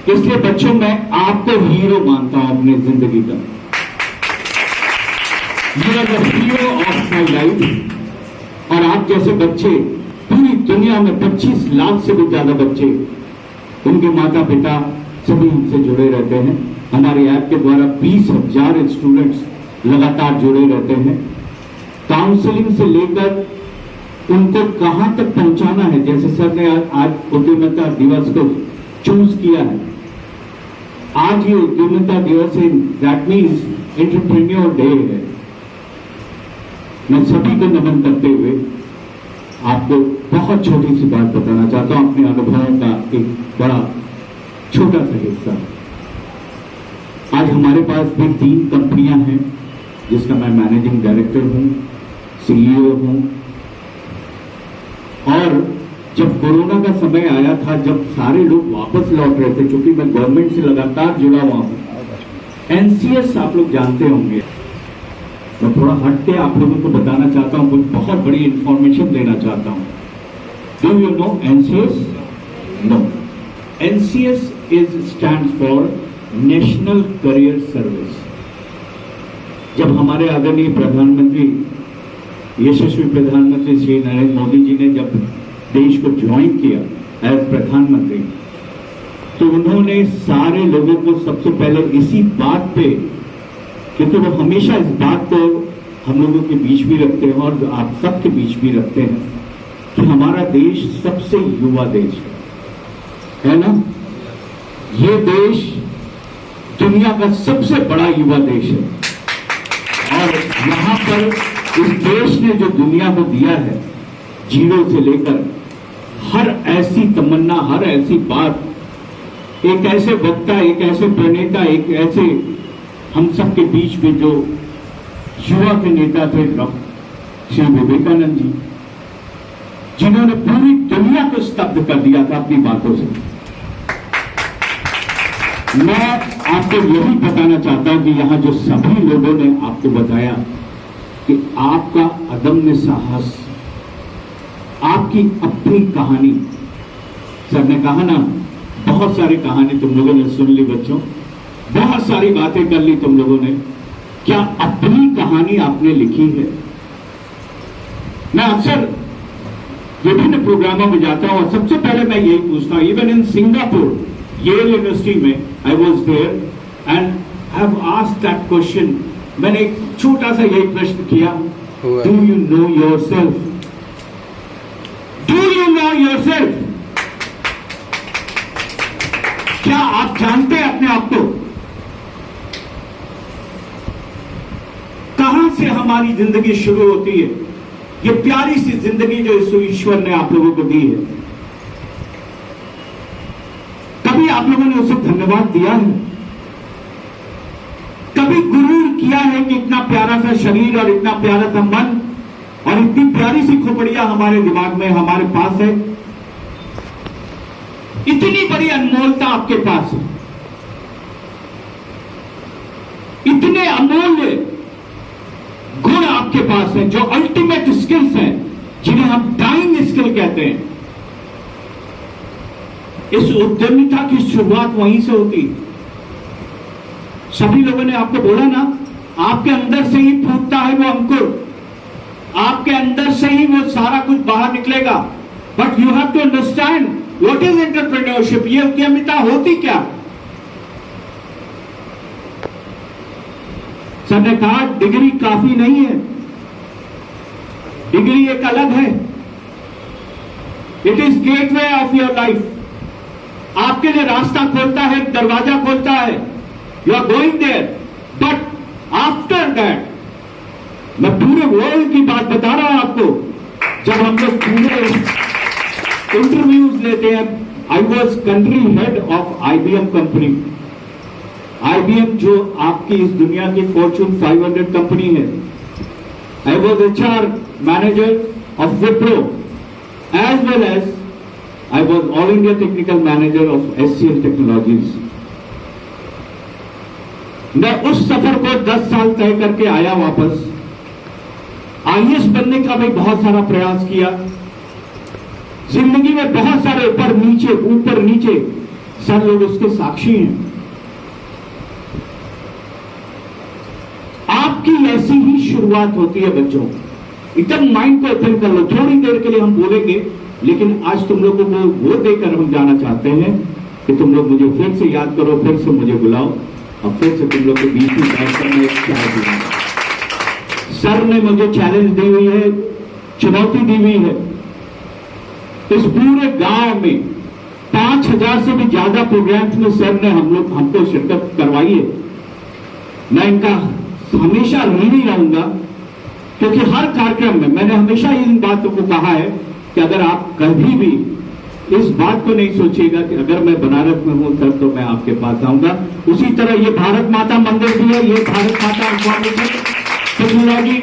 इसलिए बच्चों मैं आपको हीरो मानता हूं अपनी जिंदगी का। You are the hero of my life. और आप जैसे बच्चे पूरी दुनिया में 25 लाख से भी ज्यादा बच्चे, उनके माता पिता सभी हमसे जुड़े रहते हैं। हमारे ऐप के द्वारा 20,000 स्टूडेंट्स लगातार जुड़े रहते हैं। काउंसलिंग से लेकर उनको कहां तक पहुंचाना है, जैसे सर ने आज उद्यमिता दिवस को चूज किया है। आज ये उद्यमिता दिवस है, दैट मीन्स एंटरप्रेन्योर डे है। मैं सभी को नमन करते हुए आपको बहुत छोटी सी बात बताना चाहता हूं, अपने अनुभवों का एक बड़ा छोटा सा हिस्सा। आज हमारे पास भी 3 कंपनियां हैं जिसका मैं मैनेजिंग डायरेक्टर हूं, सीईओ हूं। और जब कोरोना का समय आया था, जब सारे लोग वापस लौट रहे थे, क्योंकि मैं गवर्नमेंट से लगातार जुड़ा हुआ हूं। एनसीएस आप लोग जानते होंगे, मैं थोड़ा हट के आप लोगों को बताना चाहता हूं, कुछ बहुत बड़ी इंफॉर्मेशन देना चाहता हूं। Do you know NCS? No. NCS is stands for national career service. जब हमारे आदरणीय प्रधानमंत्री, यशस्वी प्रधानमंत्री श्री नरेंद्र मोदी जी ने जब देश को ज्वाइन किया एज प्रधानमंत्री, तो उन्होंने सारे लोगों को सबसे पहले इसी बात पे, क्योंकि वो हमेशा इस बात को हम लोगों के बीच भी रखते हैं और आप सबके बीच भी रखते हैं कि हमारा देश सबसे युवा देश है ना। ये देश दुनिया का सबसे बड़ा युवा देश है। और यहां पर इस देश ने जो दुनिया को दिया है, जीरो से लेकर हर ऐसी तमन्ना, हर ऐसी बात, एक ऐसे वक्ता, एक ऐसे प्रणेता, एक ऐसे हम सबके बीच में जो युवा के नेता थे श्री विवेकानंद जी, जिन्होंने पूरी दुनिया को स्तब्ध कर दिया था अपनी बातों से। मैं आपको यही बताना चाहता हूं कि यहां जो सभी लोगों ने आपको बताया कि आपका अदम्य साहस, आपकी अपनी कहानी, सर ने कहा ना, बहुत सारी कहानी तुम लोगों ने सुन ली बच्चों, बहुत सारी बातें कर ली तुम लोगों ने। क्या अपनी कहानी आपने लिखी है? मैं अक्सर विभिन्न प्रोग्रामों में जाता हूं और सबसे पहले मैं यही पूछता हूं, even in Singapore, Yale university में I was there and I have asked that question. मैंने एक छोटा सा यही प्रश्न किया, do you know yourself? Do you know yourself? क्या आप जानते हैं अपने आप को? कहां से हमारी जिंदगी शुरू होती है? ये प्यारी सी जिंदगी जो ईश्वर ने आप लोगों को दी है, कभी आप लोगों ने उसे धन्यवाद दिया है? कभी गुरूर किया है कि इतना प्यारा सा शरीर और इतना प्यारा सा मन और इतनी प्यारी सी खोपड़ियां हमारे दिमाग में, हमारे पास है, इतनी बड़ी अनमोलता आपके पास है, इतने अमूल्य गुण आपके पास हैं, जो अल्टीमेट स्किल्स हैं, जिन्हें हम डाइंग स्किल कहते हैं। इस उद्यमिता की शुरुआत वहीं से होती। सभी लोगों ने आपको बोला ना, आपके अंदर से ही फूटता है वो अंकुर, आपके अंदर से ही वो सारा कुछ बाहर निकलेगा। But you have to understand what is entrepreneurship. ये उद्यमिता होती क्या? सर ने कहा डिग्री काफी नहीं है, डिग्री एक अलग है। It is gateway of your life. आपके लिए रास्ता खोलता है, दरवाजा खोलता है, you are going there. But after that, मैं पूरे वर्ल्ड की बात बता रहा हूं आपको। जब हम लोग पूरे इंटरव्यूज लेते हैं, I was country head of IBM company. IBM जो आपकी इस दुनिया की फॉर्च्यून 500 कंपनी है। I was HR manager of Wipro as well as I was All India Technical Manager of SCL Technologies। मैं उस सफर को 10 साल तय करके आया वापस। IAS बनने का भी बहुत सारा प्रयास किया। जिंदगी में बहुत सारे ऊपर नीचे सर लोग उसके साक्षी हैं। आपकी ऐसी ही शुरुआत होती है बच्चों, एकदम माइंड को ओपन कर लो। थोड़ी देर के लिए हम बोलेंगे, लेकिन आज तुम लोगों को वो देकर हम जाना चाहते हैं कि तुम लोग मुझे फिर से याद करो, फिर से मुझे बुलाओ और फिर से तुम लोग के बीच में बैठकर मैं एक चाय पीऊंगा। सर ने मुझे चैलेंज दी हुई है, चुनौती दी हुई है। इस पूरे गांव में 5000 से भी ज्यादा प्रोग्राम्स में सर ने हमको शिरकत करवाई है। मैं इनका हमेशा ऋणी रहूंगा, क्योंकि हर कार्यक्रम में मैंने हमेशा इन बातों को कहा है कि अगर आप कभी भी इस बात को नहीं सोचिएगा कि अगर मैं बनारस में हूं सर तो मैं आपके पास आऊंगा। उसी तरह ये भारत माता मंदिर भी है, ये भारत माता टेक्नोलॉजी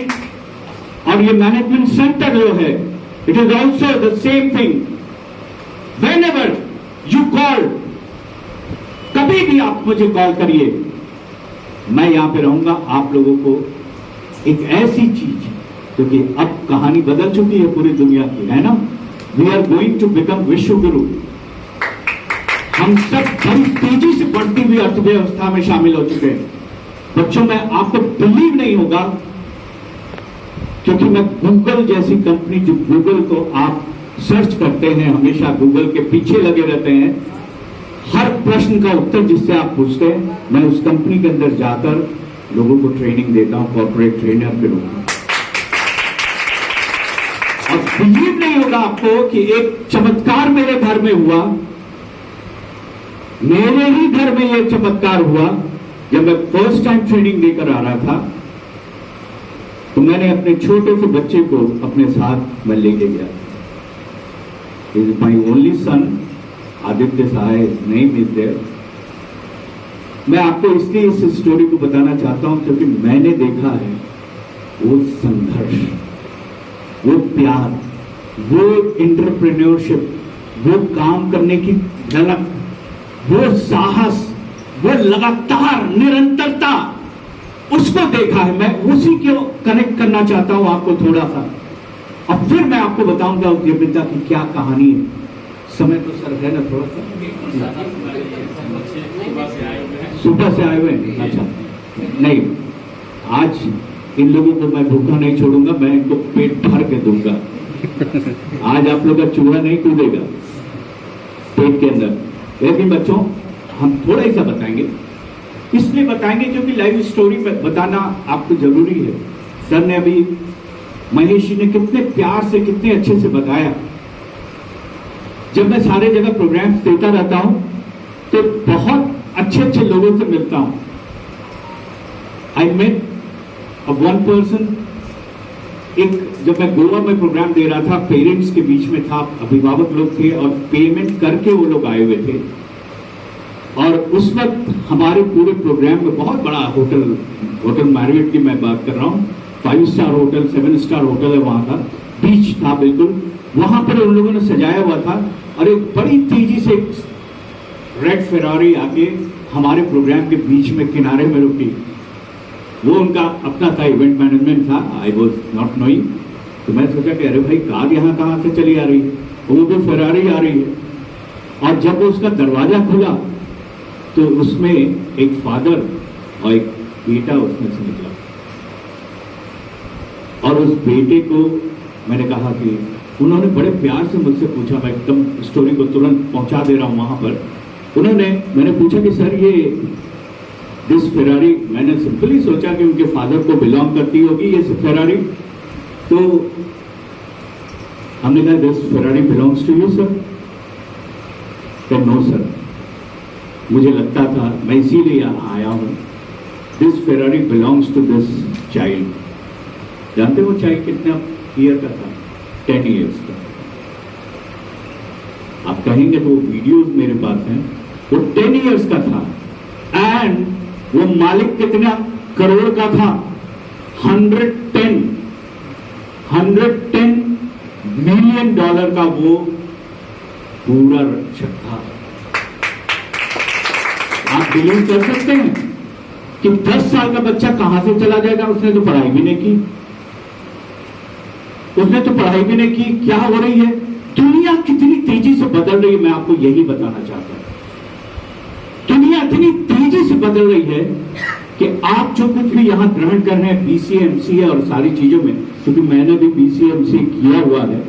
और ये मैनेजमेंट सेंटर जो है, it is also the same thing. When ever you call, कभी भी आप मुझे कॉल करिए, मैं यहां पे रहूंगा। आप लोगों को एक ऐसी चीज, क्योंकि अब कहानी बदल चुकी है पूरी दुनिया की, है ना। We are going to become विश्व गुरु। हम सब बड़ी तेजी से बढ़ती हुई अर्थव्यवस्था में शामिल हो चुके हैं। बच्चों में आपको बिलीव नहीं होगा, क्योंकि मैं गूगल जैसी कंपनी, जो गूगल को आप सर्च करते हैं, हमेशा गूगल के पीछे लगे रहते हैं, हर प्रश्न का उत्तर जिससे आप पूछते हैं, मैं उस कंपनी के अंदर जाकर लोगों को ट्रेनिंग देता हूं, कॉर्पोरेट ट्रेनर के रूप में। और बिलीव नहीं होगा आपको कि एक चमत्कार मेरे घर में हुआ। मेरे ही घर में यह चमत्कार हुआ। जब मैं फर्स्ट टाइम ट्रेनिंग देकर आ रहा था, तो मैंने अपने छोटे से बच्चे को अपने साथ मैं लेके गया। Is my only son, Aditya Sahay name is there. मैं आपको इसलिए इस स्टोरी को बताना चाहता हूं क्योंकि मैंने देखा है वो संघर्ष, वो प्यार, वो एंटरप्रेन्योरशिप, वो काम करने की झलक, वो साहस, वो लगातार निरंतरता, उसको देखा है। मैं उसी को कनेक्ट करना चाहता हूं आपको थोड़ा सा, और फिर मैं आपको बताऊंगा उद्यमिता की क्या कहानी है। समय तो सर है ना थोड़ा सा, सुबह से आए हुए हैं। अच्छा, नहीं, आज इन लोगों को मैं भूखा नहीं छोड़ूंगा, मैं इनको पेट भर के दूंगा। आज आप लोग का चूहा नहीं कूदेगा पेट के अंदर। लेकिन बच्चों, हम थोड़ा ही सा बताएंगे, इसलिए बताएंगे क्योंकि लाइव स्टोरी बताना आपको जरूरी है। सर ने अभी, महेश जी ने कितने प्यार से, कितने अच्छे से बताया। जब मैं सारे जगह प्रोग्राम्स देता रहता हूं तो बहुत अच्छे अच्छे लोगों से मिलता हूं। आई मेट वन पर्सन, एक जब मैं गोवा में प्रोग्राम दे रहा था, पेरेंट्स के बीच में था, अभिभावक लोग थे और पेमेंट करके वो लोग आए हुए थे। और उस वक्त हमारे पूरे प्रोग्राम में बहुत बड़ा होटल मैरियट की मैं बात कर रहा हूँ, 5 स्टार होटल, 7 स्टार होटल है वहां का, बीच था बिल्कुल, वहां पर उन लोगों ने सजाया हुआ था। और एक बड़ी तेजी से रेड फेरारी आके हमारे प्रोग्राम के बीच में किनारे में रुकी। वो उनका अपना था, इवेंट मैनेजमेंट था, आई वॉज नॉट नोइंग। तो मैं सोचा कि अरे भाई, कार यहाँ कहाँ से चली आ रही है, वो भी फेरारी आ रही है। और जब उसका दरवाजा खुला तो उसमें एक फादर और एक बेटा उसमें से निकला। और उस बेटे को मैंने कहा कि, उन्होंने बड़े प्यार से मुझसे पूछा, मैं एकदम स्टोरी को तुरंत पहुंचा दे रहा हूं वहां पर। मैंने पूछा कि सर ये दिस फेरारी, मैंने सिंपली सोचा कि उनके फादर को बिलोंग करती होगी ये फेरारी। तो हमने कहा this Ferrari belongs to you sir? तो नो सर, मुझे लगता था, मैं इसीलिए यहां आया हूं, this Ferrari belongs to this child. जानते हो चाइल्ड कितना ईयर का था? 10 ईयर्स का। आप कहेंगे तो वो वीडियोस मेरे पास हैं, वो 10 ईयर्स का था। एंड वो मालिक कितना करोड़ का था? 110 मिलियन डॉलर का वो पूरा रक्षक था। आप बिलीव कर सकते हैं कि 10 साल का बच्चा कहां से चला जाएगा? उसने तो पढ़ाई भी नहीं की, क्या हो रही है? दुनिया कितनी तेजी से बदल रही है, मैं आपको यही बताना चाहता हूं। बदल रही है कि आप जो कुछ भी यहाँ ग्रहण कर रहे हैं बीसीए, एमसीए और सारी चीजों में, क्योंकि मैंने भी बीसीए, एमसीए किया हुआ है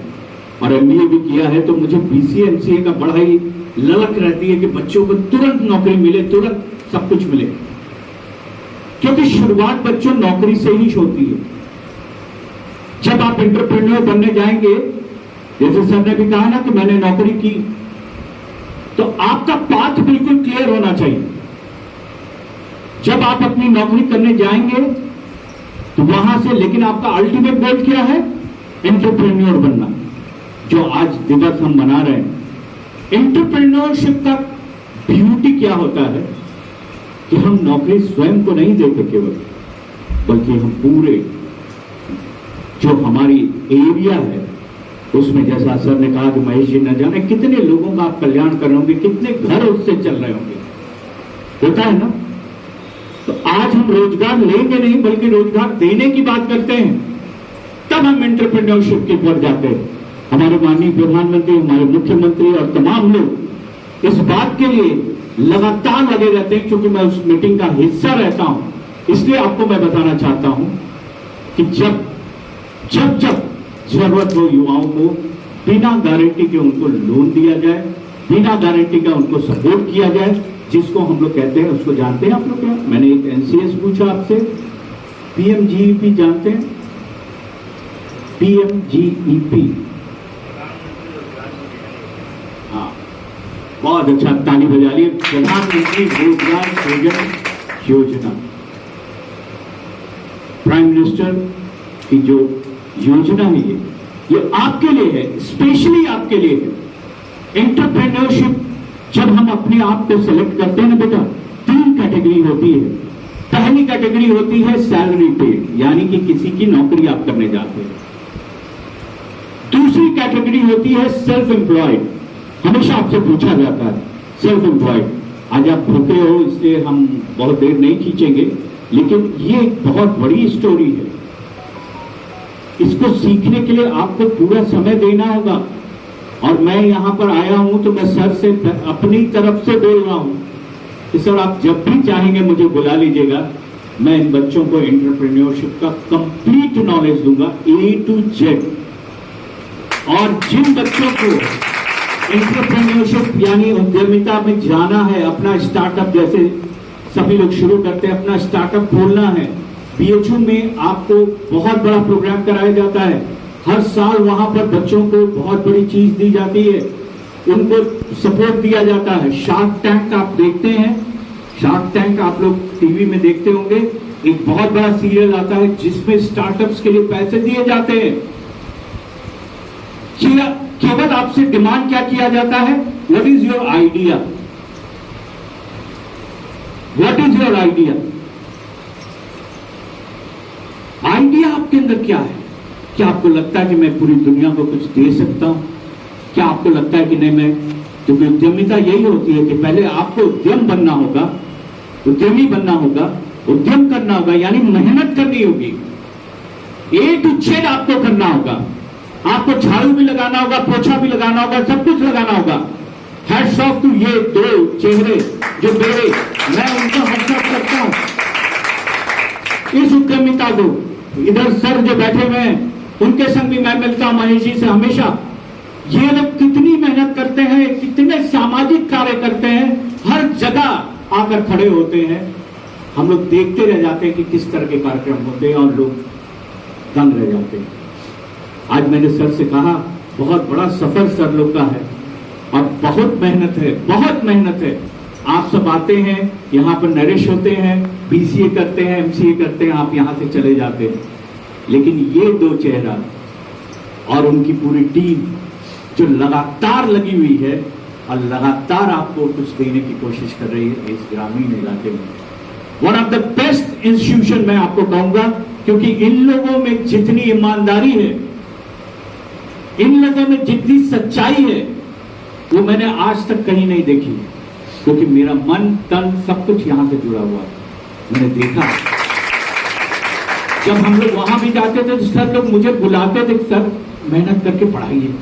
और एमबीए भी किया है, तो मुझे बीसीए, एमसीए का बड़ा ही ललक रहती है कि बच्चों को तुरंत नौकरी मिले, तुरंत सब कुछ मिले, क्योंकि शुरुआत बच्चों नौकरी से ही होती है। जब आप एंटरप्रेन्योर बनने जाएंगे, जैसे सर ने भी कहा ना कि मैंने नौकरी की, तो आपका पाथ बिल्कुल क्लियर होना चाहिए। जब आप अपनी नौकरी करने जाएंगे तो वहां से, लेकिन आपका अल्टीमेट गोल क्या है? एंटरप्रेन्योर बनना, जो आज दिवस हम मना रहे हैं। एंटरप्रेन्योरशिप का ब्यूटी क्या होता है कि हम नौकरी स्वयं को नहीं देते केवल, बल्कि हम पूरे जो हमारी एरिया है उसमें, जैसा सर ने कहा कि महेश जी न जाने कितने लोगों का आप कल्याण कर रहे होंगे, कितने घर उससे चल रहे होंगे, होता है ना। तो आज हम रोजगार लेंगे नहीं बल्कि रोजगार देने की बात करते हैं, तब हम एंटरप्रेन्योरशिप की ओर जाते हैं। हमारे माननीय प्रधानमंत्री, हमारे मुख्यमंत्री और तमाम लोग इस बात के लिए लगातार लगे रहते हैं, क्योंकि मैं उस मीटिंग का हिस्सा रहता हूं। इसलिए आपको मैं बताना चाहता हूं कि जब जब जब जरूरत हो युवाओं को बिना गारंटी के उनको लोन दिया जाए, बिना गारंटी का उनको सपोर्ट किया जाए, जिसको हम लोग कहते हैं, उसको जानते हैं आप लोग क्या? मैंने एक एनसीएस पूछा आपसे, पीएमजीईपी जानते हैं? पीएमजीईपी, हाँ, बहुत अच्छा, ताली बजा लिए। प्रधानमंत्री रोजगार सृजन योजना, प्राइम मिनिस्टर की जो योजना है, ये आपके लिए है, स्पेशली आपके लिए है। एंटरप्रेन्योरशिप जब हम अपने आप को सिलेक्ट करते हैं ना बेटा, 3 कैटेगरी होती है। पहली कैटेगरी होती है सैलरी पेड, यानी कि किसी की नौकरी आप करने जाते हैं। दूसरी कैटेगरी होती है सेल्फ एम्प्लॉयड, हमेशा आपसे पूछा जाता है सेल्फ एम्प्लॉयड। आज आप भूखे हो इसलिए हम बहुत देर नहीं खींचेंगे, लेकिन ये एक बहुत बड़ी स्टोरी है। इसको सीखने के लिए आपको पूरा समय देना होगा, और मैं यहां पर आया हूं तो मैं सर से अपनी तरफ से बोल रहा हूं कि सर आप जब भी चाहेंगे मुझे बुला लीजिएगा, मैं इन बच्चों को एंटरप्रेन्योरशिप का कंप्लीट नॉलेज दूंगा, A to Z। और जिन बच्चों को एंटरप्रेन्योरशिप यानी उद्यमिता में जाना है, अपना स्टार्टअप, जैसे सभी लोग शुरू करते हैं, अपना स्टार्टअप खोलना है, बीएचयू में आपको बहुत बड़ा प्रोग्राम कराया जाता है। हर साल वहां पर बच्चों को बहुत बड़ी चीज दी जाती है, उनको सपोर्ट दिया जाता है। शार्क टैंक आप देखते हैं, शार्क टैंक आप लोग टीवी में देखते होंगे, एक बहुत बड़ा सीरियल आता है जिसमें स्टार्टअप्स के लिए पैसे दिए जाते हैं। केवल आपसे डिमांड क्या किया जाता है? What is your idea, what is your idea. Idea आपके अंदर क्या है? क्या आपको लगता है कि मैं पूरी दुनिया को कुछ दे सकता हूं? क्या आपको लगता है कि नहीं मैं, क्योंकि उद्यमिता यही होती है कि पहले आपको उद्यम बनना होगा, उद्यमी बनना होगा, उद्यम करना होगा, यानी मेहनत करनी होगी, A to Z आपको करना होगा। आपको झाड़ू भी लगाना होगा, पोछा भी लगाना होगा, सब कुछ लगाना होगा। हैट्स ऑफ टू ये 2 चेहरे जो मेरे, मैं उनको हैट्स ऑफ करता हूं, इस उद्यमिता को। इधर सर जो बैठे हुए हैं उनके संग भी मैं मिलता हूं, महेश जी से हमेशा। ये लोग कितनी मेहनत करते हैं, कितने सामाजिक कार्य करते हैं, हर जगह आकर खड़े होते हैं। हम लोग देखते रह जाते हैं कि किस तरह के कार्यक्रम होते हैं और लोग दंग रह जाते हैं। आज मैंने सर से कहा बहुत बड़ा सफर सर लोग का है और बहुत मेहनत है, बहुत मेहनत है। आप सब आते हैं यहाँ पर, नरेश होते हैं, बीसीए करते हैं, एमसीए करते हैं, आप यहाँ से चले जाते हैं। लेकिन ये 2 चेहरा और उनकी पूरी टीम जो लगातार लगी हुई है और लगातार आपको कुछ देने की कोशिश कर रही है इस ग्रामीण इलाके में, one of the best institution मैं आपको कहूंगा, क्योंकि इन लोगों में जितनी ईमानदारी है, इन लोगों में जितनी सच्चाई है, वो मैंने आज तक कहीं नहीं देखी। क्योंकि मेरा मन तन सब कुछ यहां से जुड़ा हुआ है, मैंने देखा। जब हम लोग वहां भी जाते थे तो सर लोग मुझे बुलाते थे, सर मेहनत करके पढ़ाइए,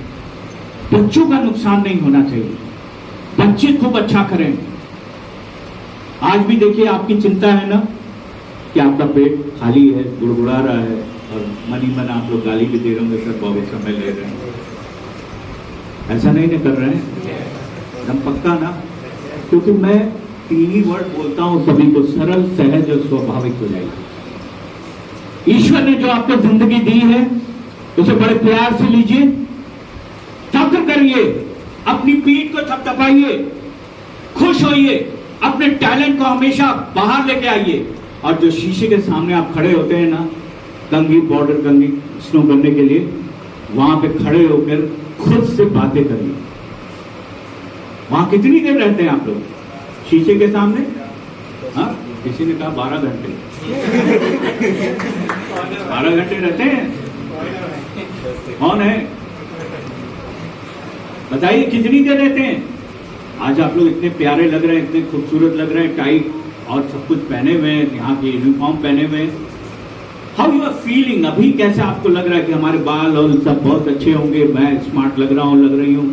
बच्चों का नुकसान नहीं होना चाहिए, बच्चे खूब अच्छा करें। आज भी देखिए आपकी चिंता है ना कि आपका पेट खाली है, गुड़गुड़ा रहा है, और मन ही मन आप लोग गाली भी दे रहे होंगे, सर बहुत समय ले रहे हैं। ऐसा नहीं ना कर रहे हैं एकदम पक्का ना? क्योंकि मैं 3 ही वर्ड बोलता हूं सभी को, सरल, सहज और स्वाभाविक हो जाएगा। ईश्वर ने जो आपको जिंदगी दी है उसे बड़े प्यार से लीजिए, फक्र करिए, अपनी पीठ को थपथपाइए, खुश होइए, अपने टैलेंट को हमेशा बाहर लेके आइए। और जो शीशे के सामने आप खड़े होते हैं ना, कंघी बॉर्डर कंघी स्नो करने के लिए, वहां पे खड़े होकर खुद से बातें करिए। वहां कितनी देर रहते हैं आप लोग शीशे के सामने? हाँ, किसी ने कहा 12 घंटे 12 घंटे रहते हैं। कौन है बताइए, कितनी देर रहते हैं? आज आप लोग इतने प्यारे लग रहे हैं, इतने खूबसूरत लग रहे हैं, टाई और सब कुछ पहने हुए हैं, यहाँ के यूनिफॉर्म पहने हुए हैं। How you are feeling? अभी कैसे आपको लग रहा है कि हमारे बाल और सब बहुत अच्छे होंगे, मैं स्मार्ट लग रहा हूँ, लग रही हूँ,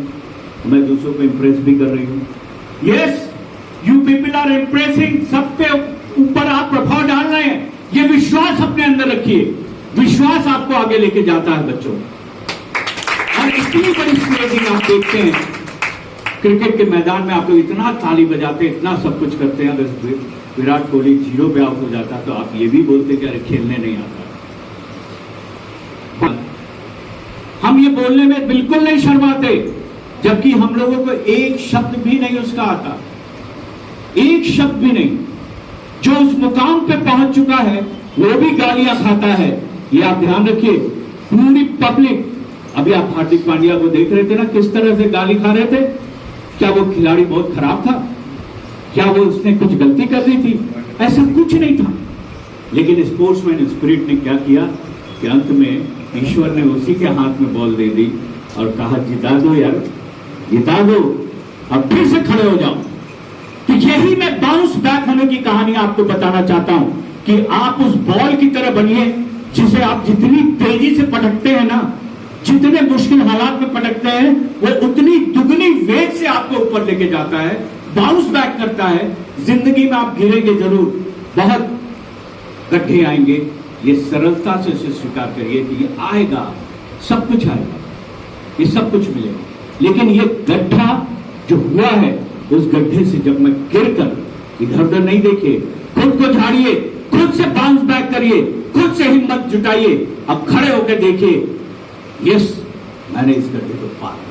मैं दूसरों को इम्प्रेस भी कर रही हूँ? Yes, you people are impressing. सबके ऊपर आप प्रभाव डाल रहे हैं। ये विश्वास अपने अंदर रखिए, विश्वास आपको आगे लेके जाता है बच्चों। और इतनी बड़ी स्टेजिंग आप देखते हैं क्रिकेट के मैदान में, आप लोग इतना ताली बजाते हैं, इतना सब कुछ करते हैं। अगर विराट कोहली 0 पे आउट हो जाता तो आप ये भी बोलते कि अरे खेलने नहीं आता। हम ये बोलने में बिल्कुल नहीं शर्माते, जबकि हम लोगों को एक शब्द भी नहीं उसका आता, एक शब्द भी नहीं। जो उस मुकाम पे पहुंच चुका है वो भी गालियां खाता है, ये आप ध्यान रखिए। पूरी पब्लिक, अभी आप हार्दिक पांड्या को देख रहे थे ना, किस तरह से गाली खा रहे थे। क्या वो खिलाड़ी बहुत खराब था? क्या वो उसने कुछ गलती कर दी थी? ऐसा कुछ नहीं था। लेकिन स्पोर्ट्समैन स्पिरिट ने क्या किया कि अंत में ईश्वर ने उसी के हाथ में बॉल दे दी और कहा जिता दो यार, जिता दो, अब फिर से खड़े हो जाओ। तो यही मैं बाउंस बैक होने की कहानी आपको बताना चाहता हूं कि आप उस बॉल की तरह बनिए जिसे आप जितनी तेजी से पटकते हैं ना, जितने मुश्किल हालात में पटकते हैं, वो उतनी दुगनी वेग से आपको ऊपर लेके जाता है, बाउंस बैक करता है। जिंदगी में आप गिरेंगे जरूर, बहुत गड्ढे आएंगे, ये सरलता से उसे स्वीकार करिए कि ये आएगा, सब कुछ आएगा, ये सब कुछ मिलेगा। लेकिन ये गड्ढा जो हुआ है, उस गड्ढे से जब मैं गिरकर इधर उधर नहीं देखिए, खुद को झाड़िए, खुद से बाउंस बैक करिए, खुद से हिम्मत जुटाइए। अब खड़े होकर देखिए, यस, मैंने इस गड्ढे को पार।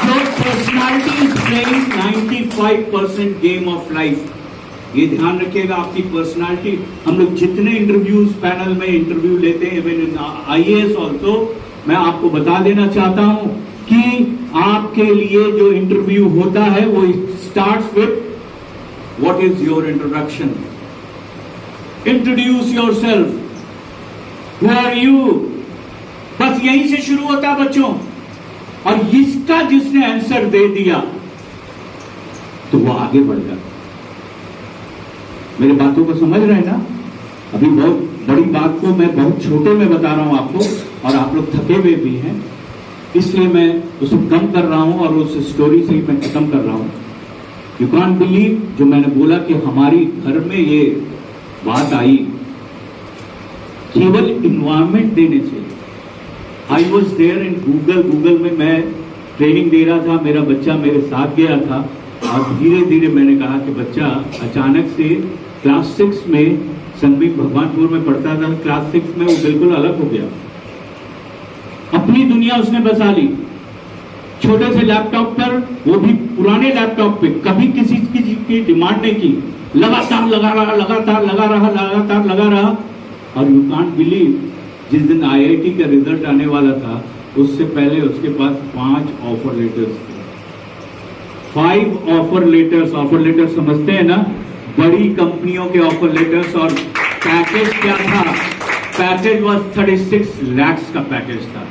Your personality is playing 95% game of life. ये ध्यान रखिएगा, आपकी पर्सनालिटी। हम लोग जितने इंटरव्यूज पैनल में इंटरव्यू लेते हैं, इवन IAS ऑल्सो, मैं आपको बता देना चाहता हूं कि आपके लिए जो इंटरव्यू होता है वो starts with what is your introduction, introduce yourself, who are you. बस यहीं से शुरू होता है बच्चों। और इसका जिसने आंसर दे दिया तो वो आगे बढ़ जाता। मेरे बातों को समझ रहे हैं ना? अभी बहुत बड़ी बात को मैं बहुत छोटे में बता रहा हूं आपको, और आप लोग थके हुए भी हैं, इसलिए मैं उसे कम कर रहा हूं और उस स्टोरी से ही मैं खत्म कर रहा हूं। यू कांट बिलीव, जो मैंने बोला कि हमारी घर में ये बात आई केवल इन्वायरमेंट देने से। I was there in Google में मैं ट्रेनिंग दे रहा था, मेरा बच्चा मेरे साथ गया था, और धीरे धीरे मैंने कहा कि बच्चा अचानक से क्लास 6 में, संदीप भगवानपुर में पढ़ता था, क्लास 6 में वो बिल्कुल अलग हो गया। अपनी दुनिया उसने बसा ली। छोटे से लैपटॉप पर, वो भी पुराने लैपटॉप पे, कभी किसी चीज की डिमांड नहीं की, लगातार लगा रहा, लगातार लगा रहा, लगातार लगा रहा। और यू कांट बिलीव, जिस दिन IIT का रिजल्ट आने वाला था, उससे पहले उसके पास 5 ऑफर लेटर्स थे। 5 ऑफर लेटर्स। ऑफर लेटर्स समझते हैं ना? बड़ी कंपनियों के ऑफर लेटर्स। और पैकेज क्या था? पैकेज वाज 36 लाख का पैकेज था।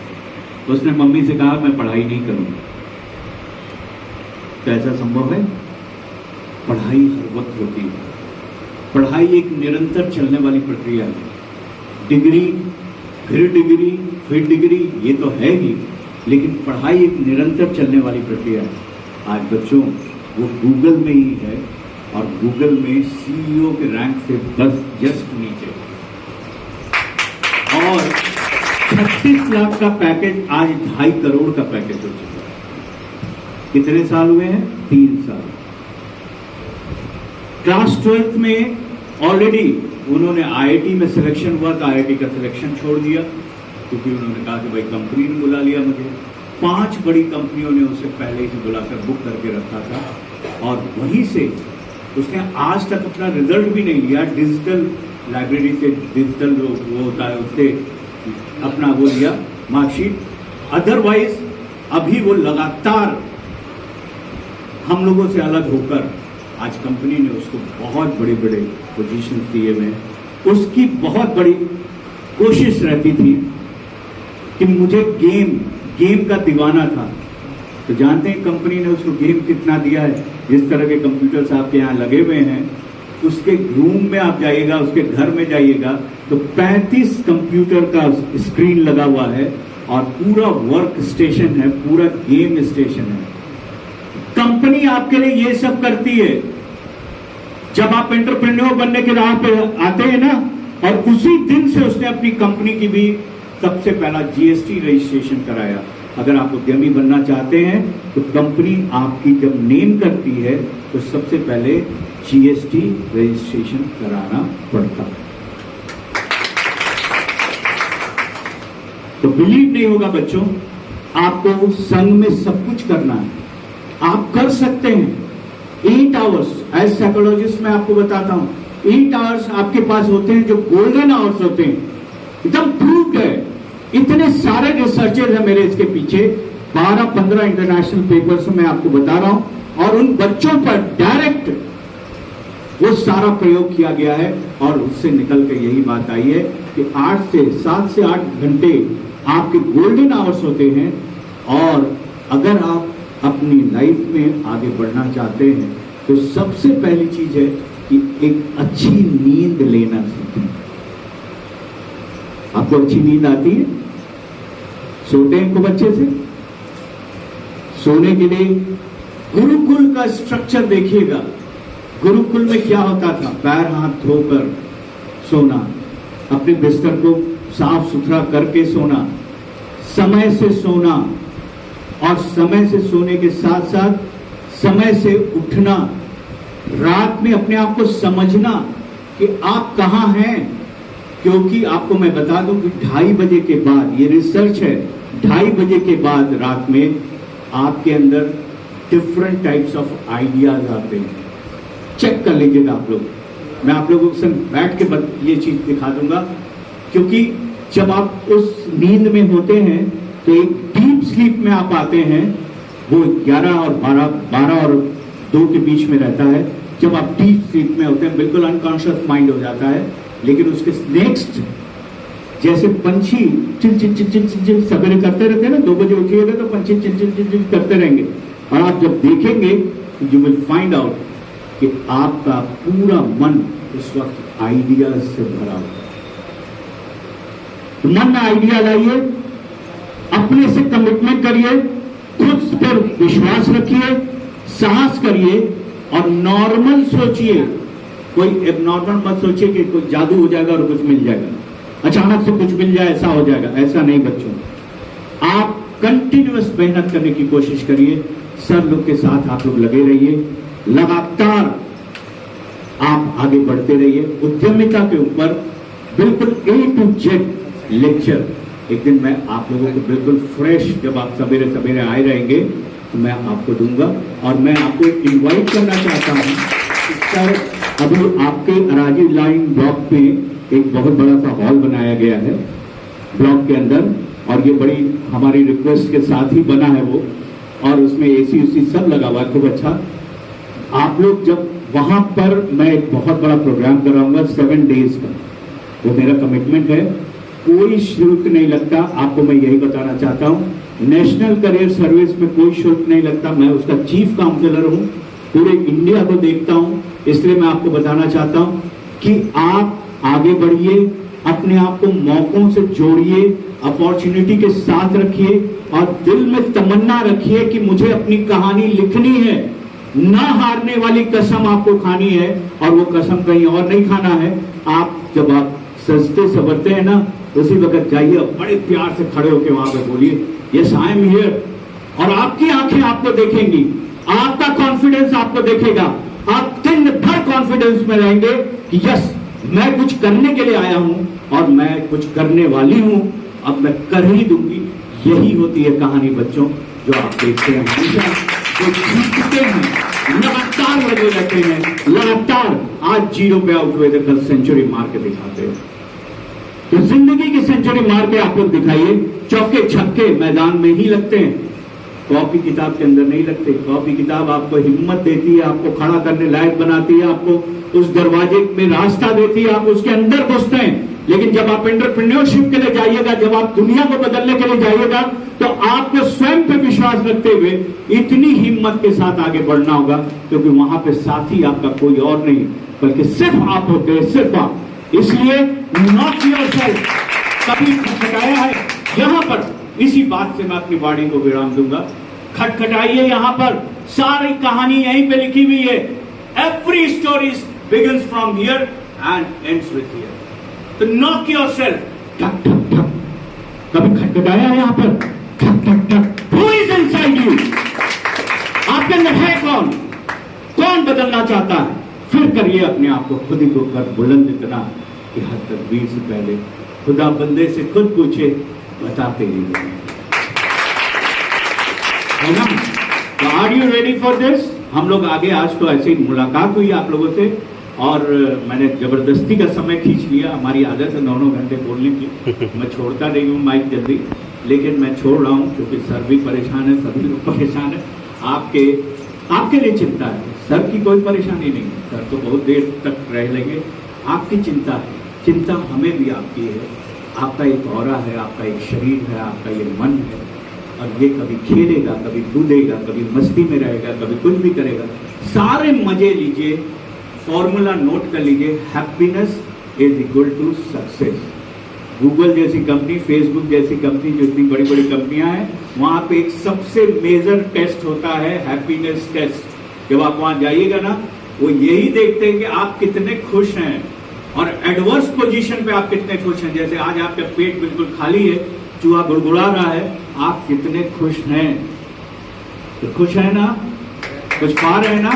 उसने मम्मी से कहा मैं पढ़ाई नहीं करूंगा। तो ऐसा संभव है? पढ़ाई हर वक्त होती है। पढ़ाई एक निरंतर चलने वाली प्रक्रिया है। डिग्री, फिर डिग्री, फिर डिग्री, ये तो है ही, लेकिन पढ़ाई एक निरंतर चलने वाली प्रक्रिया है। आज बच्चों, वो गूगल में ही है, और गूगल में सीईओ के रैंक से बस जस्ट नीचे, और 36 लाख का पैकेज आज 2.5 करोड़ का पैकेज हो चुका है। कितने साल हुए हैं? 3 साल। क्लास 12th में ऑलरेडी उन्होंने आईआईटी में सिलेक्शन हुआ, तो आईआईटी का सिलेक्शन छोड़ दिया, क्योंकि उन्होंने कहा कि भाई कंपनी ने बुला लिया मुझे। 5 बड़ी कंपनियों ने उसे पहले ही बुलाकर बुक करके रखा था, और वहीं से उसने आज तक अपना रिजल्ट भी नहीं लिया। डिजिटल लाइब्रेरी से डिजिटल वो होता है, उससे अपना वो लिया मार्कशीट। अदरवाइज अभी वो लगातार हम लोगों से अलग होकर आज कंपनी ने उसको बहुत बड़े बड़े पोजीशन दिए हुए हैं। उसकी बहुत बड़ी कोशिश रहती थी कि मुझे गेम का दीवाना था। तो जानते हैं कंपनी ने उसको गेम कितना दिया है? जिस तरह के कंप्यूटर्स आपके यहाँ लगे हुए हैं, उसके रूम में आप जाइएगा, उसके घर में जाइएगा तो 35 कंप्यूटर का स्क्रीन लगा हुआ है, और पूरा वर्क स्टेशन है, पूरा गेम स्टेशन है। कंपनी आपके लिए ये सब करती है। जब आप एंटरप्रेन्योर बनने के राह पे आते हैं ना, और उसी दिन से उसने अपनी कंपनी की भी सबसे पहला जीएसटी रजिस्ट्रेशन कराया। अगर आप उद्यमी बनना चाहते हैं तो कंपनी आपकी जब नेम करती है तो सबसे पहले जीएसटी रजिस्ट्रेशन कराना पड़ता है। तो बिलीव नहीं होगा बच्चों, आपको संघ में सब कुछ करना है, आप कर सकते हैं। 8 आवर्स एज साइकोलॉजिस्ट मैं आपको बताता हूं, 8 आवर्स आपके पास होते हैं जो गोल्डन आवर्स होते हैं, एकदम प्रूव्ड है। इतने सारे रिसर्चर्स हैं मेरे इसके पीछे, 12-15 इंटरनेशनल पेपर्स मैं आपको बता रहा हूं, और उन बच्चों पर डायरेक्ट वो सारा प्रयोग किया गया है, और उससे निकल के यही बात आई है कि 7 से 8 घंटे आपके गोल्डन आवर्स होते हैं। और अगर आप अपनी लाइफ में आगे बढ़ना चाहते हैं तो सबसे पहली चीज है कि एक अच्छी नींद लेना सीखें। आपको अच्छी नींद आती है? सोते हैं खूब अच्छे से? सोने के लिए गुरुकुल का स्ट्रक्चर देखिएगा। गुरुकुल में क्या होता था? पैर हाथ धोकर सोना, अपने बिस्तर को साफ सुथरा करके सोना, समय से सोना, और समय से सोने के साथ साथ समय से उठना, रात में अपने आप को समझना कि आप कहां हैं। क्योंकि आपको मैं बता दूं कि 2:30 बजे के बाद, ये रिसर्च है, 2:30 बजे के बाद रात में आपके अंदर डिफरेंट टाइप्स ऑफ आइडियाज आते हैं। चेक कर लीजिएगा आप लोग, मैं आप लोगों के संग बैठ के ये चीज दिखा दूंगा। क्योंकि जब आप उस नींद में होते हैं तो एक डीप स्लीप में आप आते हैं, वो 11 और 12 और 2 के बीच में रहता है। जब आप डीप स्लीप में होते हैं, बिल्कुल अनकॉन्शियस माइंड हो जाता है, लेकिन उसके नेक्स्ट जैसे पंछी chill chill chill chill chill सवेरे करते रहते हैं ना, 2 बजे उठिएगा तो पंछी चिल चिल चिल चिल करते रहेंगे, और आप जब देखेंगे यू विल फाइंड आउट कि आपका पूरा मन इस वक्त आइडियाज से भरा हुआ है। तो मन में आइडिया लाइए, अपने से कमिटमेंट करिए, खुद पर विश्वास रखिए, साहस करिए, और नॉर्मल सोचिए। कोई एबनॉर्मल मत सोचिए कि कोई जादू हो जाएगा और कुछ मिल जाएगा, अचानक से कुछ मिल जाए ऐसा हो जाएगा, ऐसा नहीं बच्चों। आप कंटिन्यूअस मेहनत करने की कोशिश करिए, सर लोग के साथ आप लोग लगे रहिए, लगातार आप आगे बढ़ते रहिए। उद्यमिता के ऊपर बिल्कुल A to Z लेक्चर एक दिन मैं आप लोगों को बिल्कुल फ्रेश, जब आप सवेरे सवेरे आए रहेंगे तो मैं आपको दूंगा। और मैं आपको इनवाइट करना चाहता हूं कि सर, अभी आपके अराजी लाइन ब्लॉक पे एक बहुत बड़ा सा हॉल बनाया गया है ब्लॉक के अंदर, और ये बड़ी हमारी रिक्वेस्ट के साथ ही बना है वो, और उसमें AC उसी सब लगा हुआ है, खूब अच्छा। आप लोग जब वहां पर, मैं एक बहुत बड़ा प्रोग्राम कराऊंगा 7 डेज का, वो मेरा कमिटमेंट है, कोई शुल्क नहीं लगता। आपको मैं यही बताना चाहता हूं, नेशनल करियर सर्विस में कोई शुल्क नहीं लगता। मैं उसका चीफ काउंसलर हूं, पूरे इंडिया को देखता हूं, इसलिए मैं आपको बताना चाहता हूं कि आप आगे बढ़िए, अपने आप को मौकों से जोड़िए, अपॉर्चुनिटी के साथ रखिए, और दिल में तमन्ना रखिए कि मुझे अपनी कहानी लिखनी है, ना हारने वाली कसम आपको खानी है, और वो कसम कहीं और नहीं खाना है। आप जब आप सजते सवरते हैं ना, उसी वक्त जाइए, बड़े प्यार से खड़े होकर वहां पे बोलिए, यस आई एम हियर, और आपकी आंखें आपको देखेंगी, आपका कॉन्फिडेंस आपको देखेगा, आप दिन भर कॉन्फिडेंस में रहेंगे कि यस मैं कुछ करने के लिए आया हूं और मैं कुछ करने वाली हूं, अब मैं कर ही दूंगी। यही होती है कहानी बच्चों, जो आप देखते हैं हमेशा, जो जीतते हैं, लगातार लगे रहते हैं, लगातार आज 0 पे आउट हुए थे, कल सेंचुरी मार के दिखाते हैं। तो जिंदगी की सेंचुरी मार के आप लोग दिखाइए, चौके छक्के मैदान में ही लगते हैं, कॉपी किताब के अंदर नहीं लगते। कॉपी किताब आपको हिम्मत देती है, आपको खड़ा करने लायक बनाती है, आपको उस दरवाजे में रास्ता देती है, आप उसके अंदर घुसते हैं। लेकिन जब आप एंटरप्रेन्योरशिप के लिए जाइएगा, जब आप दुनिया को बदलने के लिए जाइएगा, तो आपको स्वयं पे विश्वास रखते हुए इतनी हिम्मत के साथ आगे बढ़ना होगा, क्योंकि वहां पे साथी आपका कोई और नहीं बल्कि सिर्फ आप होते हैं, सिर्फ आप। इसलिए नॉट योरसेल्फ कभी खटखटाया है यहां पर, इसी बात से मैं अपनी वाणी को विराम दूंगा। खटखटाइए यहां पर, सारी कहानी यहीं पे लिखी हुई है। Every story begins from here and ends with here. तो नॉक योरसेल्फ, ठक ठक ठक। कभी खटखटाया है यहां पर, ठक ठक ठक। Who is inside you? आपके अंदर है कौन? कौन बदलना चाहता है? फिर करिए अपने आप को खुद ही को कर बुलंद इतना कि हर तकबीर से पहले खुदा बंदे से खुद पूछे, बताते ही है ना। तो are you ready for this? हम लोग आगे, आज तो ऐसे ही मुलाकात हुई आप लोगों से, और मैंने जबरदस्ती का समय खींच लिया। हमारी आदत है 9 घंटे बोलने की, मैं छोड़ता नहीं हूँ माइक जल्दी, लेकिन मैं छोड़ रहा हूँ क्योंकि सर भी परेशान है, सभी लोग परेशान है। आपके लिए चिंता है, सर की कोई परेशानी नहीं, सर तो बहुत देर तक रह लेंगे। आपकी चिंता है, चिंता हमें भी आपकी है। आपका एक ऑरा है, आपका एक शरीर है, आपका ये मन है, और ये कभी खेलेगा, कभी कूदेगा, कभी मस्ती में रहेगा, कभी कुछ भी करेगा। सारे मजे लीजिए, फॉर्मूला नोट कर लीजिए, happiness is equal to success. Google जैसी कंपनी, फेसबुक जैसी कंपनी, जो इतनी बड़ी बड़ी कंपनियां हैं, वहां पे एक सबसे मेजर टेस्ट होता है हैप्पीनेस टेस्ट। जब आप वहां जाइएगा ना, वो यही देखते हैं कि आप कितने खुश हैं, और एडवर्स पोजीशन पे आप कितने खुश हैं। जैसे आज आपका पेट बिल्कुल खाली है, चूहा गुड़गुड़ा रहा है, आप कितने खुश हैं? तो खुश है ना, कुछ पा रहे हैं ना।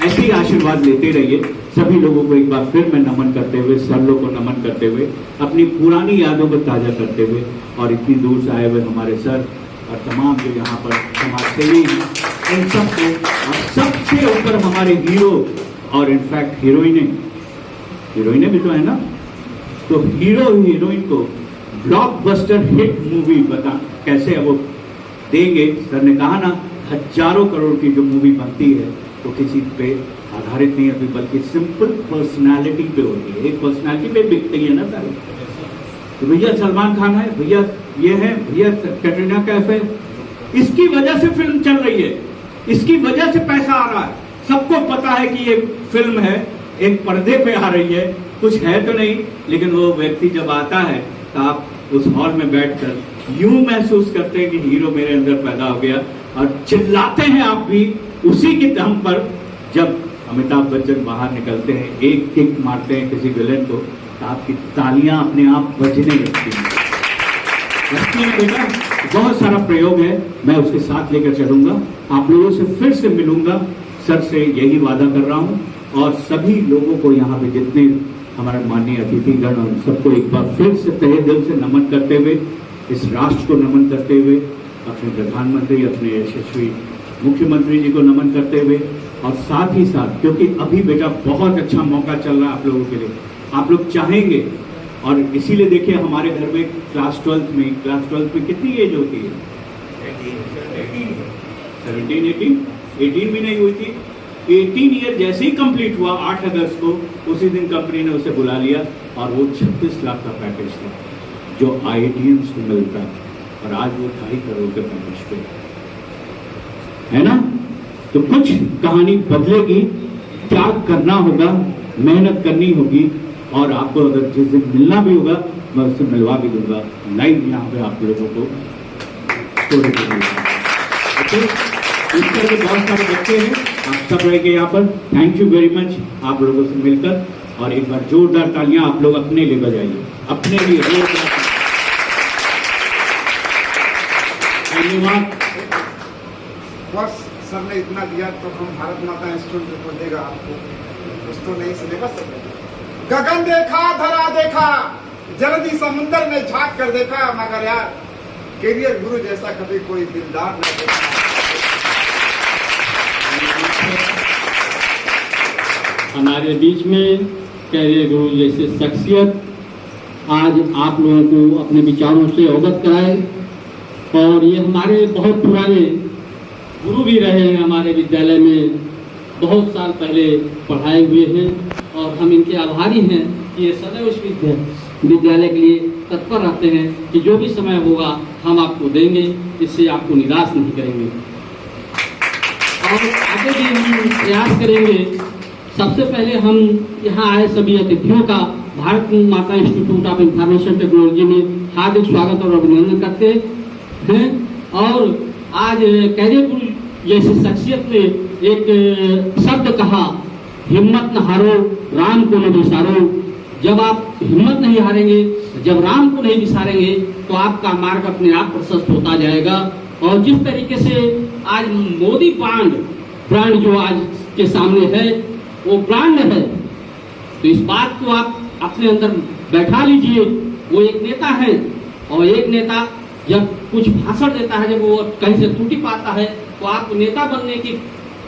ऐसे ही आशीर्वाद लेते रहिए। सभी लोगों को एक बार फिर मैं नमन करते हुए, सर्लों को नमन करते हुए, अपनी पुरानी यादों को ताजा करते हुए, और इतनी दूर से आए हुए हमारे सर और तमाम जो यहाँ पर समाजसेवी हैं, इन सबको, और सबसे ऊपर हमारे हीरो और इनफैक्ट हीरोइनें भी तो है ना। तो हीरो हीरोइन को ब्लॉकबस्टर हिट मूवी बता कैसे वो देंगे। सर ने कहा ना, हजारों करोड़ की जो मूवी बनती है वो किसी पे आधारित नहीं होती, बल्कि सिंपल पर्सनालिटी पे होती है। एक पर्सनालिटी पे बिकती है ना सारी। तो भैया सलमान खान है, भैया ये है, भैया कैटरीना कैफ है, इसकी वजह से फिल्म चल रही है, इसकी वजह से पैसा आ रहा है। सबको पता है कि ये फिल्म है, एक पर्दे पे आ रही है, कुछ है तो नहीं, लेकिन वो व्यक्ति जब आता है तो आप उस हॉल में बैठकर यूं महसूस करते हैं कि हीरो मेरे अंदर पैदा हो गया, और चिल्लाते हैं आप भी उसी की दम पर। जब अमिताभ बच्चन बाहर निकलते हैं, एक किक मारते हैं किसी विलेन को, तो आपकी तालियां अपने आप बजने लगती हैं। बेटा बहुत सारा प्रयोग है, मैं उसके साथ लेकर चलूंगा। आप लोगों से फिर से मिलूंगा, सर से यही वादा कर रहा हूं, और सभी लोगों को यहाँ पे जितने हमारे माननीय अतिथिगण, उन सबको एक बार फिर से तहे दिल से नमन करते हुए, इस राष्ट्र को नमन करते हुए, अपने प्रधानमंत्री, अपने यशस्वी मुख्यमंत्री जी को नमन करते हुए, और साथ ही साथ, क्योंकि अभी बेटा बहुत अच्छा मौका चल रहा है आप लोगों के लिए, आप लोग चाहेंगे, और इसीलिए देखिए हमारे घर में क्लास 12 में कितनी एज होती है? 18 भी नहीं हुई थी। 18 ईयर जैसे ही कंप्लीट हुआ 8 अगस्त को, उसी दिन कंपनी ने उसे बुला लिया, और वो 36 लाख का पैकेज था जो IITians को मिलता है, और आज वो 2.5 करोड़ के पैकेज पे है ना। तो कुछ कहानी बदलेगी, त्याग करना होगा, मेहनत करनी होगी, और आपको अगर जिस दिन मिलना भी होगा मैं उससे मिलवा भी दूंगा लाइव यहाँ पे आप लोगों को स्टोरी। इस तरह के बहुत सारे बच्चे हैं, आप सब रहेंगे यहाँ पर। थैंक यू वेरी मच आप लोगों से मिलकर, और एक बार जोरदार तालियां आप लोग अपने लिए बजाइए, अपने लिए धन्यवाद। बस सर ने इतना दिया तो हम भारत माता इंस्टीट्यूट को देगा आपको, कुछ तो नहीं सुनेगा सर। गगन देखा, धरा देखा, जल्दी समुंदर में झांक कर देखा, मगर यार कैरियर गुरु जैसा कभी कोई दिलदार न देखा। हमारे बीच में कैरियर गुरु जैसे शख्सियत आज आप लोगों को अपने विचारों से अवगत कराए, और ये हमारे बहुत पुराने गुरु भी रहे हैं, हमारे विद्यालय में बहुत साल पहले पढ़ाए हुए हैं, और हम इनके आभारी हैं कि ये सदैव इस विद्यालय के लिए तत्पर रहते हैं कि जो भी समय होगा हम आपको देंगे, इससे आपको निराश नहीं करेंगे, और आगे भी हम प्रयास करेंगे। सबसे पहले हम यहाँ आए सभी अतिथियों का भारत माता इंस्टीट्यूट ऑफ इंफॉर्मेशन टेक्नोलॉजी में हार्दिक स्वागत और अभिनंदन करते हैं। और आज कैरियर गुरु जैसी शख्सियत ने एक शब्द कहा, हिम्मत न हारो, राम को न बिसारो। जब आप हिम्मत नहीं हारेंगे, जब राम को नहीं बिसारेंगे, तो आपका मार्ग अपने आप प्रशस्त होता जाएगा। और जिस तरीके से आज मोदी ब्रांड जो आज के सामने है वो ब्रांड है, तो इस बात को आप अपने अंदर बैठा लीजिए। वो एक नेता है, और एक नेता जब कुछ भाषण देता है, जब वो कहीं से टूटी पाता है, तो आप नेता बनने की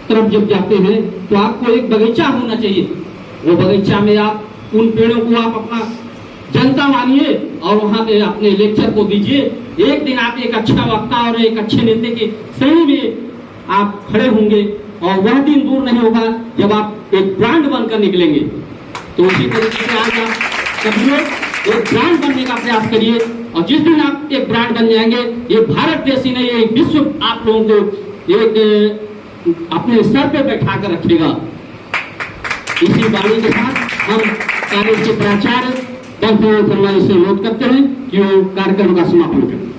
तरफ जब जाते हैं तो आपको एक बगीचा होना चाहिए। वो बगीचा में आप उन पेड़ों को आप अपना जनता मानिए और वहां पे अपने लेक्चर को दीजिए। एक दिन आप एक अच्छा वक्ता और एक अच्छे नेता की श्रेणी में आप खड़े होंगे, और वह दिन दूर नहीं होगा जब आप एक ब्रांड बनकर निकलेंगे। तो उसी तरीके से आज आप सभी लोग एक ब्रांड बनने का प्रयास करिए, और जिस दिन आप एक ब्रांड बन जाएंगे, ये भारत देश ही नहीं, ये विश्व आप लोगों को एक अपने सर पे बैठा कर रखेगा। इसी वाणी के साथ हम कार्य के प्राचार्य से अनुरोध करते हैं कि वो कार्यक्रम का समापन करें।